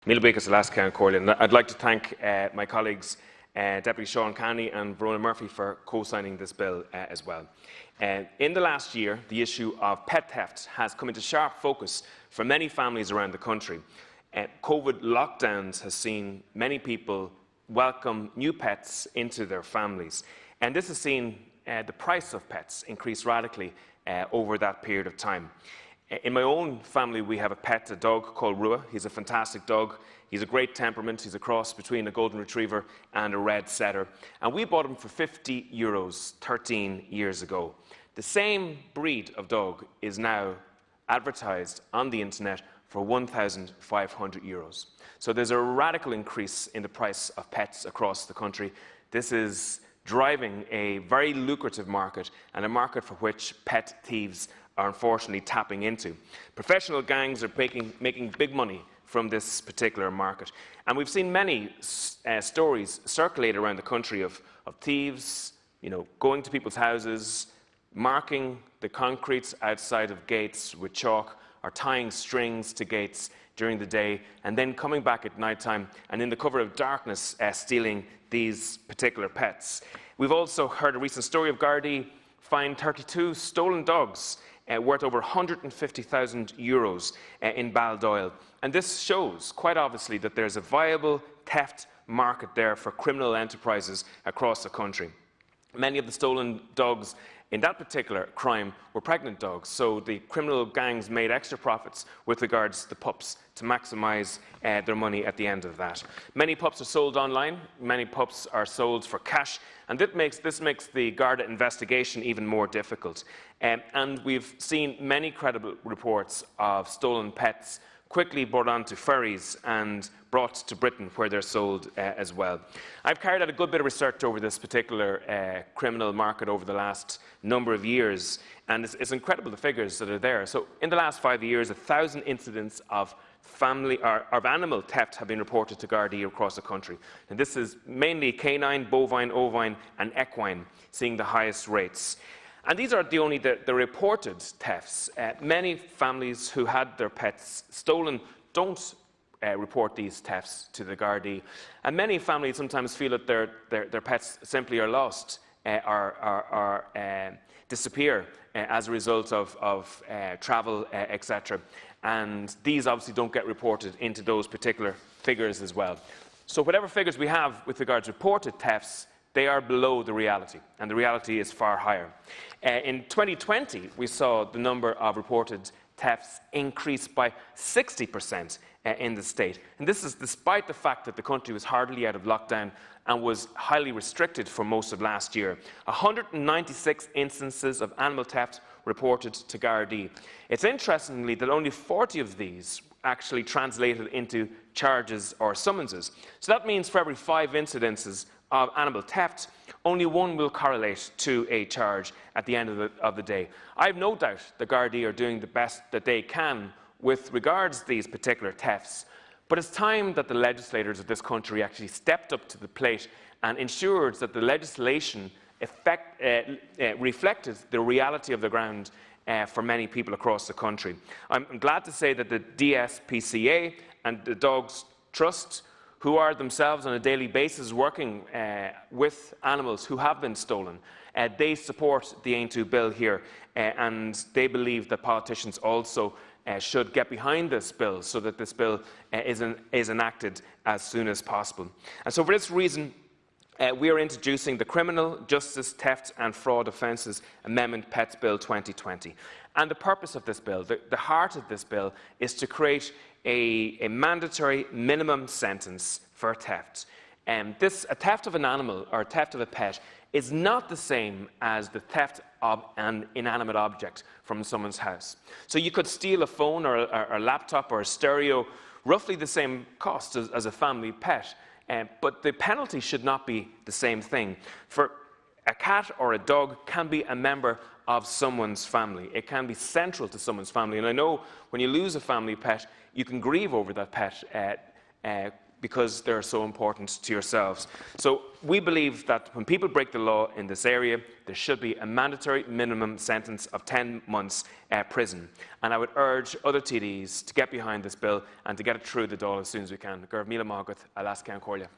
Míle buíochas Alaska Corlin. I'd like to thank my colleagues, Deputy Sean Canny and Verona Murphy, for co-signing this bill as well. In the last year, the issue of pet theft has come into sharp focus for many families around the country. COVID lockdowns has seen many people welcome new pets into their families, and this has seen the price of pets increase radically over that period of time. In my own family, we have a pet, a dog called Rua. He's a fantastic dog. He's a great temperament. He's a cross between a golden retriever and a red setter. And we bought him for €50 13 years ago. The same breed of dog is now advertised on the internet for €1,500. So there's a radical increase in the price of pets across the country. This is driving a very lucrative market, and a market for which pet thieves are unfortunately tapping into. Professional gangs are making big money from this particular market. And we've seen many stories circulate around the country of thieves, going to people's houses, marking the concrete outside of gates with chalk, or tying strings to gates during the day, and then coming back at night time and in the cover of darkness stealing these particular pets. We've also heard a recent story of Gardaí fined 32 stolen dogs worth over €150,000 in Baldoyle. And this shows quite obviously that there's a viable theft market there for criminal enterprises across the country. Many of the stolen dogs in that particular crime were pregnant dogs, so the criminal gangs made extra profits with regards to the pups to maximise their money at the end of that. Many pups are sold online, many pups are sold for cash, and this makes the Garda investigation even more difficult. And we've seen many credible reports of stolen pets quickly brought onto ferries and brought to Britain, where they're sold as well. I've carried out a good bit of research over this particular criminal market over the last number of years, and it's incredible the figures that are there. So in the last 5 years, 1,000 incidents of animal theft have been reported to Gardaí across the country. And this is mainly canine, bovine, ovine and equine, seeing the highest rates. And these are only the reported thefts. Many families who had their pets stolen don't report these thefts to the Gardaí. And many families sometimes feel that their pets simply are lost or disappear as a result of travel, etc. And these obviously don't get reported into those particular figures as well. So whatever figures we have with regards to reported thefts, they are below the reality, and the reality is far higher. In 2020, we saw the number of reported thefts increase by 60% in the state. And this is despite the fact that the country was hardly out of lockdown and was highly restricted for most of last year. 196 instances of animal theft reported to Gardaí. It's interestingly that only 40 of these actually translated into charges or summonses. So that means for every 5 incidences of animal theft, only 1 will correlate to a charge at the end of the day. I have no doubt the Gardaí are doing the best that they can with regards to these particular thefts, but it's time that the legislators of this country actually stepped up to the plate and ensured that the legislation reflected the reality of the ground for many people across the country. I'm glad to say that the DSPCA and the Dogs Trust, who are themselves on a daily basis working with animals who have been stolen, they support the Aintu bill here, and they believe that politicians also should get behind this bill so that this bill is enacted as soon as possible. And so for this reason, we are introducing the Criminal Justice Theft and Fraud Offences Amendment Pets Bill 2020. And the purpose of this bill, the heart of this bill, is to create a mandatory minimum sentence for theft. A theft of an animal or a theft of a pet is not the same as the theft of an inanimate object from someone's house. So you could steal a phone or a laptop or a stereo, roughly the same cost as a family pet, but the penalty should not be the same thing. For a cat or a dog can be a member of someone's family. It can be central to someone's family. And I know when you lose a family pet, you can grieve over that pet because they're so important to yourselves. So we believe that when people break the law in this area, there should be a mandatory minimum sentence of 10 months prison. And I would urge other TDs to get behind this bill and to get it through the Dáil as soon as we can. Gurb Míle Mágat, Alaska and Corlia.